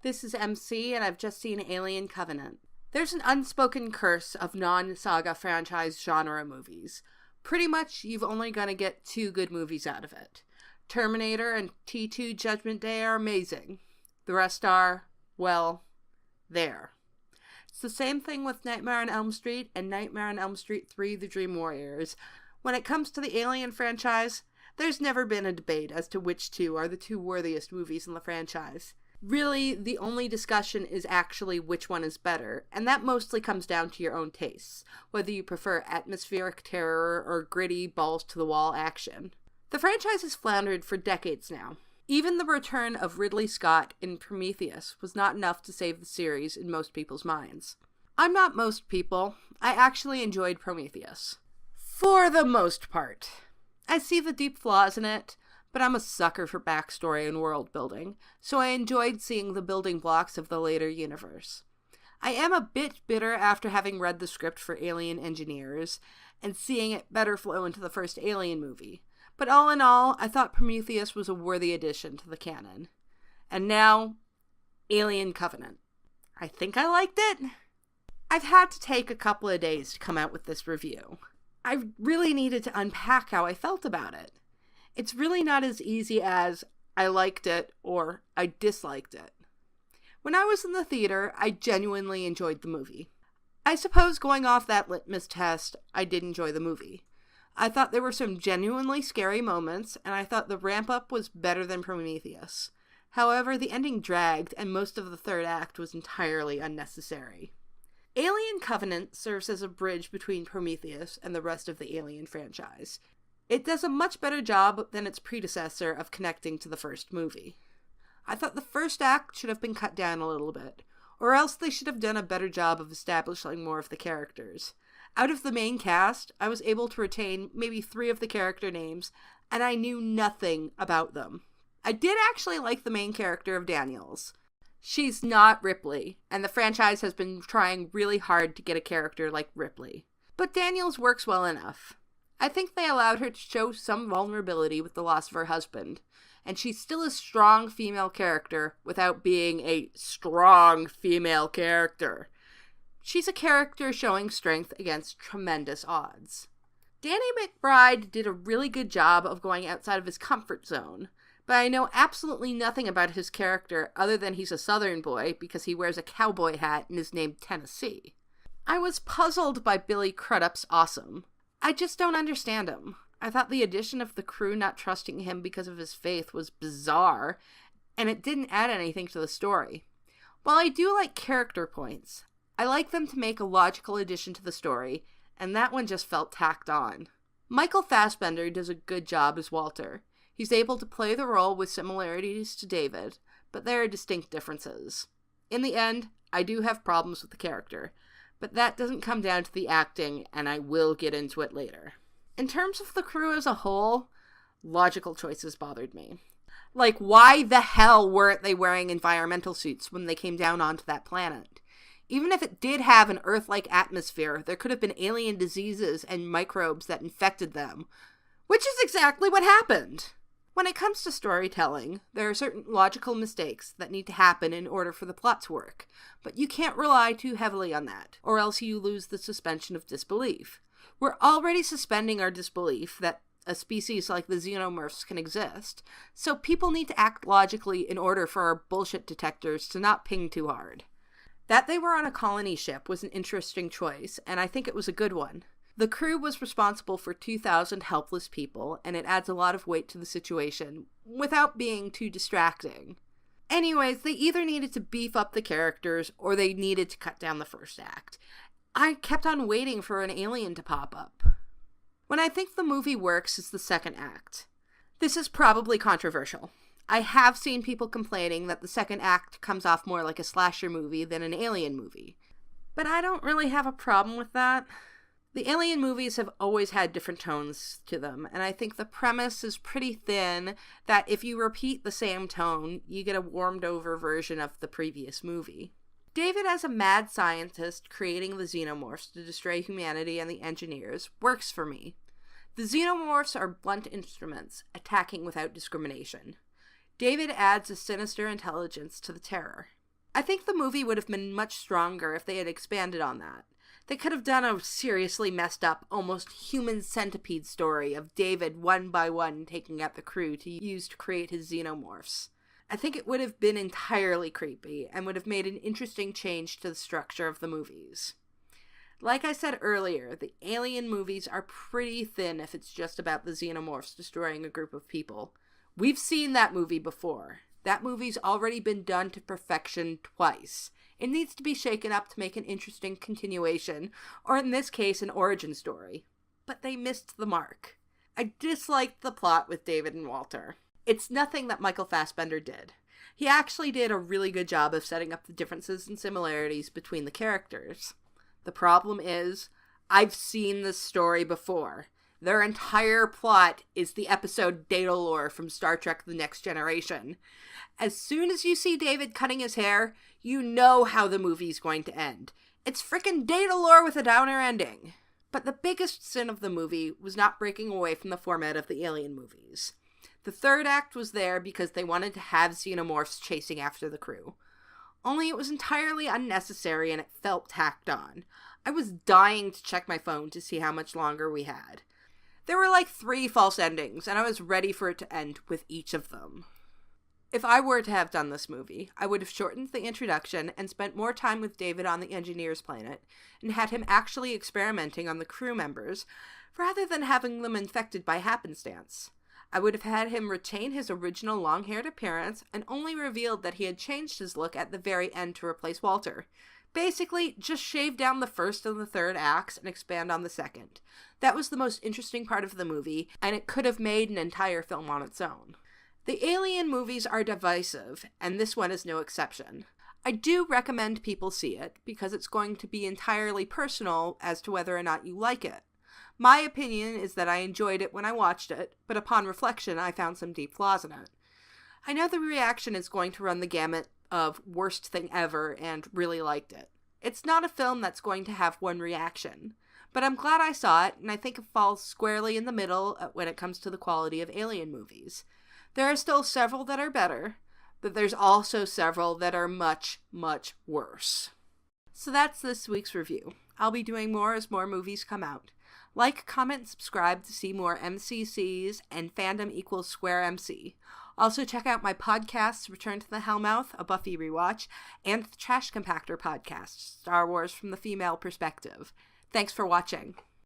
This is MC, and I've just seen Alien Covenant. There's an unspoken curse of non-saga franchise genre movies. Pretty much, you've only gonna get 2 good movies out of it. Terminator and T2 Judgment Day are amazing. The rest are, well, there. It's the same thing with Nightmare on Elm Street and Nightmare on Elm Street 3: The Dream Warriors. When it comes to the Alien franchise, there's never been a debate as to which 2 are the 2 worthiest movies in the franchise. Really, the only discussion is actually which one is better, and that mostly comes down to your own tastes, whether you prefer atmospheric terror or gritty, balls-to-the-wall action. The franchise has floundered for decades now. Even the return of Ridley Scott in Prometheus was not enough to save the series in most people's minds. I'm not most people. I actually enjoyed Prometheus. For the most part. I see the deep flaws in it, but I'm a sucker for backstory and world building, so I enjoyed seeing the building blocks of the later universe. I am a bit bitter after having read the script for Alien Engineers and seeing it better flow into the first Alien movie, but all in all, I thought Prometheus was a worthy addition to the canon. And now, Alien Covenant. I think I liked it. I've had to take a couple of days to come out with this review. I really needed to unpack how I felt about it. It's really not as easy as I liked it or I disliked it. When I was in the theater, I genuinely enjoyed the movie. I suppose going off that litmus test, I did enjoy the movie. I thought there were some genuinely scary moments, and I thought the ramp-up was better than Prometheus. However, the ending dragged, and most of the third act was entirely unnecessary. Alien Covenant serves as a bridge between Prometheus and the rest of the Alien franchise. It does a much better job than its predecessor of connecting to the first movie. I thought the first act should have been cut down a little bit, or else they should have done a better job of establishing more of the characters. Out of the main cast, I was able to retain maybe 3 of the character names, and I knew nothing about them. I did actually like the main character of Daniels. She's not Ripley, and the franchise has been trying really hard to get a character like Ripley. But Daniels works well enough. I think they allowed her to show some vulnerability with the loss of her husband, and she's still a strong female character without being a strong female character. She's a character showing strength against tremendous odds. Danny McBride did a really good job of going outside of his comfort zone, but I know absolutely nothing about his character other than he's a Southern boy because he wears a cowboy hat and is named Tennessee. I was puzzled by Billy Crudup's awesome. I just don't understand him. I thought the addition of the crew not trusting him because of his faith was bizarre, and it didn't add anything to the story. While I do like character points, I like them to make a logical addition to the story, and that one just felt tacked on. Michael Fassbender does a good job as Walter. He's able to play the role with similarities to David, but there are distinct differences. In the end, I do have problems with the character, but that doesn't come down to the acting, and I will get into it later. In terms of the crew as a whole, logical choices bothered me. Like, why the hell weren't they wearing environmental suits when they came down onto that planet? Even if it did have an Earth-like atmosphere, there could have been alien diseases and microbes that infected them, which is exactly what happened. When it comes to storytelling, there are certain logical mistakes that need to happen in order for the plot to work, but you can't rely too heavily on that, or else you lose the suspension of disbelief. We're already suspending our disbelief that a species like the xenomorphs can exist, so people need to act logically in order for our bullshit detectors to not ping too hard. That they were on a colony ship was an interesting choice, and I think it was a good one. The crew was responsible for 2,000 helpless people, and it adds a lot of weight to the situation, without being too distracting. Anyways, they either needed to beef up the characters, or they needed to cut down the first act. I kept on waiting for an alien to pop up. When I think the movie works is the second act. This is probably controversial. I have seen people complaining that the second act comes off more like a slasher movie than an alien movie. But I don't really have a problem with that. The Alien movies have always had different tones to them, and I think the premise is pretty thin that if you repeat the same tone, you get a warmed-over version of the previous movie. David, as a mad scientist creating the xenomorphs to destroy humanity and the engineers, works for me. The xenomorphs are blunt instruments, attacking without discrimination. David adds a sinister intelligence to the terror. I think the movie would have been much stronger if they had expanded on that. They could have done a seriously messed up, almost human centipede story of David one by one taking out the crew to use to create his xenomorphs. I think it would have been entirely creepy and would have made an interesting change to the structure of the movies. Like I said earlier, the Alien movies are pretty thin if it's just about the xenomorphs destroying a group of people. We've seen that movie before. That movie's already been done to perfection twice. It needs to be shaken up to make an interesting continuation, or in this case, an origin story. But they missed the mark. I disliked the plot with David and Walter. It's nothing that Michael Fassbender did. He actually did a really good job of setting up the differences and similarities between the characters. The problem is, I've seen this story before. Their entire plot is the episode Daedalus from Star Trek The Next Generation. As soon as you see David cutting his hair, you know how the movie's going to end. It's frickin' Daedalus with a downer ending. But the biggest sin of the movie was not breaking away from the format of the Alien movies. The third act was there because they wanted to have xenomorphs chasing after the crew. Only it was entirely unnecessary and it felt tacked on. I was dying to check my phone to see how much longer we had. There were like 3 false endings, and I was ready for it to end with each of them. If I were to have done this movie, I would have shortened the introduction and spent more time with David on the engineer's planet, and had him actually experimenting on the crew members, rather than having them infected by happenstance. I would have had him retain his original long-haired appearance, and only revealed that he had changed his look at the very end to replace Walter. Basically, just shave down the first and the third acts and expand on the second. That was the most interesting part of the movie, and it could have made an entire film on its own. The Alien movies are divisive, and this one is no exception. I do recommend people see it, because it's going to be entirely personal as to whether or not you like it. My opinion is that I enjoyed it when I watched it, but upon reflection I found some deep flaws in it. I know the reaction is going to run the gamut of worst thing ever and really liked it. It's not a film that's going to have one reaction, but I'm glad I saw it, and I think it falls squarely in the middle when it comes to the quality of Alien movies. There are still several that are better, but there's also several that are much, much worse. So that's this week's review. I'll be doing more as more movies come out. Like, comment, subscribe to see more MCCs and Fandom Equals Square MC. Also check out my podcasts, Return to the Hellmouth, a Buffy rewatch, and the Trash Compactor podcast, Star Wars from the Female Perspective. Thanks for watching.